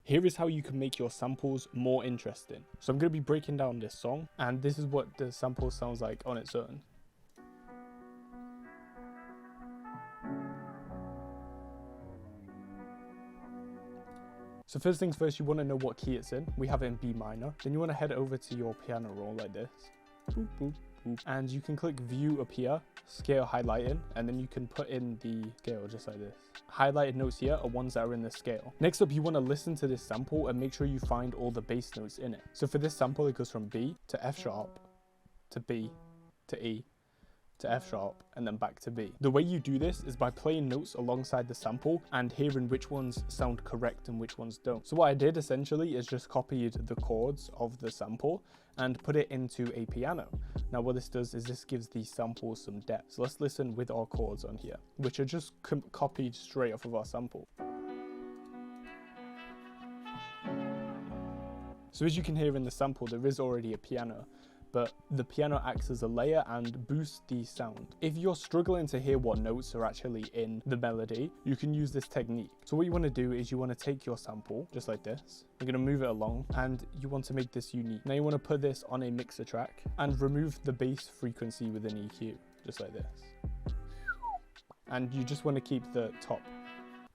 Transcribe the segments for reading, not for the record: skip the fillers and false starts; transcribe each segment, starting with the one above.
Here is how you can make your samples more interesting. So I'm going to be breaking down this song, and this is what the sample sounds like on its own. So first things first, you want to know what key it's in. We have it in B minor. Then you want to head over to your piano roll like this. Boop, boop, boop. And you can click view up here, scale highlighting, and then you can put in the scale just like this. Highlighted notes here are ones that are in the scale. Next up, you want to listen to this sample and make sure you find all the bass notes in it. So for this sample, it goes from B to F sharp, to B, to E, to F sharp, and then back to B. The way you do this is by playing notes alongside the sample and hearing which ones sound correct and which ones don't. So what I did essentially is just copied the chords of the sample and put it into a piano. Now what this does is this gives the sample some depth. So let's listen with our chords on here, which are just copied straight off of our sample. So as you can hear in the sample, there is already a piano, but the piano acts as a layer and boosts the sound. If you're struggling to hear what notes are actually in the melody, you can use this technique. So what you want to do is you want to take your sample, just like this. You're going to move it along and you want to make this unique. Now you want to put this on a mixer track and remove the bass frequency with an EQ, just like this. And you just want to keep the top.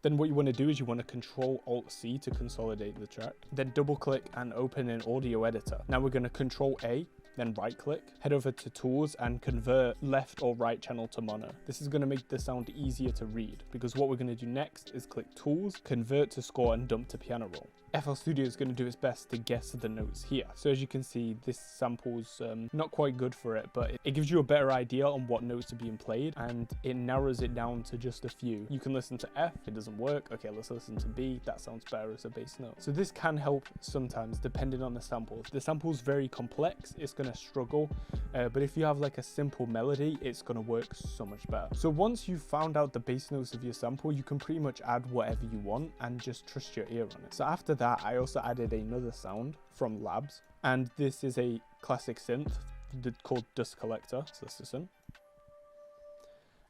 Then what you want to do is you want to Control-Alt-C to consolidate the track. Then double click and open an audio editor. Now we're going to Control-A, then right click, head over to tools and convert left or right channel to mono. This is going to make the sound easier to read, because what we're going to do next is click tools, convert to score and dump to piano roll. FL Studio is going to do its best to guess the notes here. So as you can see, this sample's not quite good for it, but it gives you a better idea on what notes are being played and it narrows it down to just a few. You can listen to F, it doesn't work. Okay, let's listen to B, that sounds better as a bass note. So this can help sometimes depending on the sample. If the sample's very complex, it's going to struggle, but if you have like a simple melody, it's going to work so much better. So once you've found out the bass notes of your sample, you can pretty much add whatever you want and just trust your ear on it. So after that, I also added another sound from Labs, and this is a classic synth called Dust Collector. So let's listen.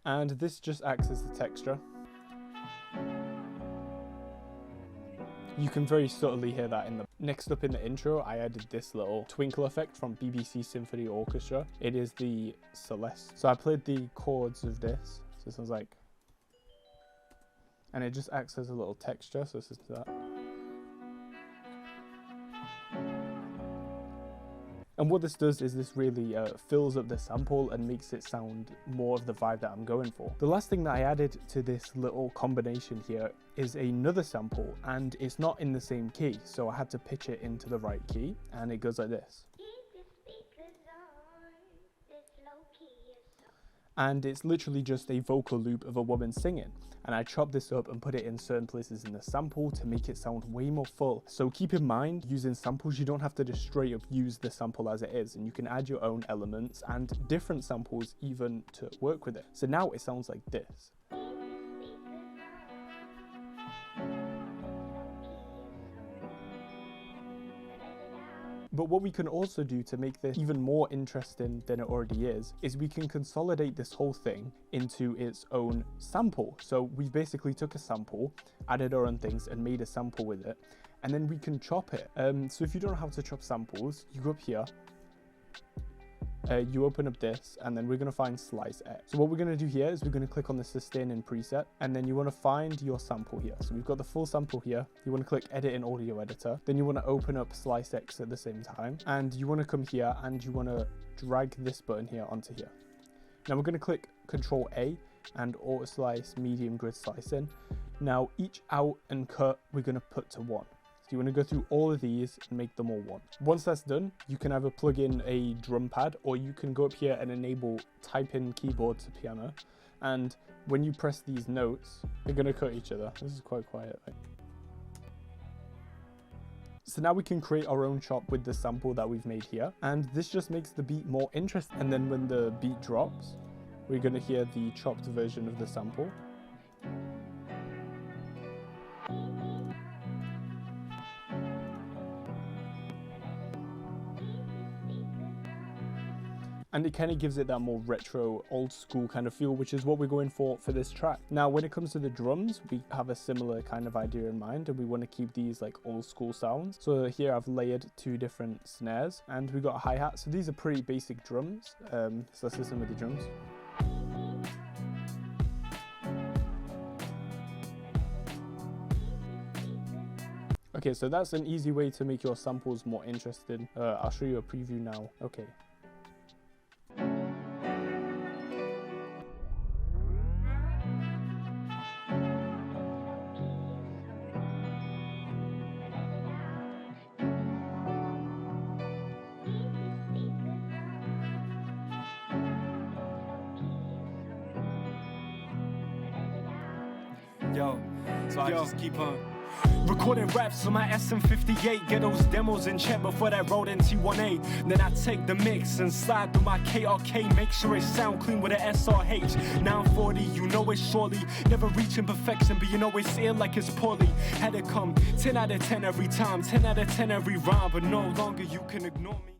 And this just acts as the texture. You can very subtly hear that in the... Next up in the intro, I added this little twinkle effect from BBC Symphony Orchestra. It is the Celeste. So I played the chords of this. So it sounds like... And it just acts as a little texture, so listen to that. And what this does is this really fills up the sample and makes it sound more of the vibe that I'm going for. The last thing that I added to this little combination here is another sample, and it's not in the same key, so I had to pitch it into the right key, and it goes like this. And it's literally just a vocal loop of a woman singing. And I chopped this up and put it in certain places in the sample to make it sound way more full. So keep in mind, using samples, you don't have to just straight up use the sample as it is, and you can add your own elements and different samples even to work with it. So now it sounds like this. But what we can also do to make this even more interesting than it already is we can consolidate this whole thing into its own sample. So we basically took a sample, added our own things and made a sample with it, and then we can chop it. So if you don't know how to chop samples, you go up here, you open up this, and then we're going to find slice X. So what we're going to do here is we're going to click on the sustaining preset, and then you want to find your sample here. So we've got the full sample here. You want to click edit in audio editor. Then you want to open up slice X at the same time, and you want to come here and you want to drag this button here onto here. Now we're going to click Control A and auto slice medium grid slicing. Now each out and cut we're going to put to 1. So you want to go through all of these and make them all 1. Once that's done, you can either plug in a drum pad, or you can go up here and enable type in keyboard to piano. And when you press these notes, they're going to cut each other. This is quite quiet. Right? So now we can create our own chop with the sample that we've made here. And this just makes the beat more interesting. And then when the beat drops, we're going to hear the chopped version of the sample. and it kind of gives it that more retro, old school kind of feel, which is what we're going for this track. Now, when it comes to the drums, we have a similar kind of idea in mind, and we want to keep these like old school sounds. So here I've layered 2 different snares, and we got a hi-hat. So these are pretty basic drums. So let's listen with the drums. Okay, so that's an easy way to make your samples more interesting. I'll show you a preview now. Okay. Yo, so I just keep on recording raps on my SM58, get those demos in check before that road in T18. Then I take the mix and slide through my KRK, make sure it sound clean with a SRH. 940, you know it's surely never reaching perfection, but you know it's ill like it's poorly. Had it come 10 out of 10 every time, 10 out of 10 every rhyme, but no longer you can ignore me.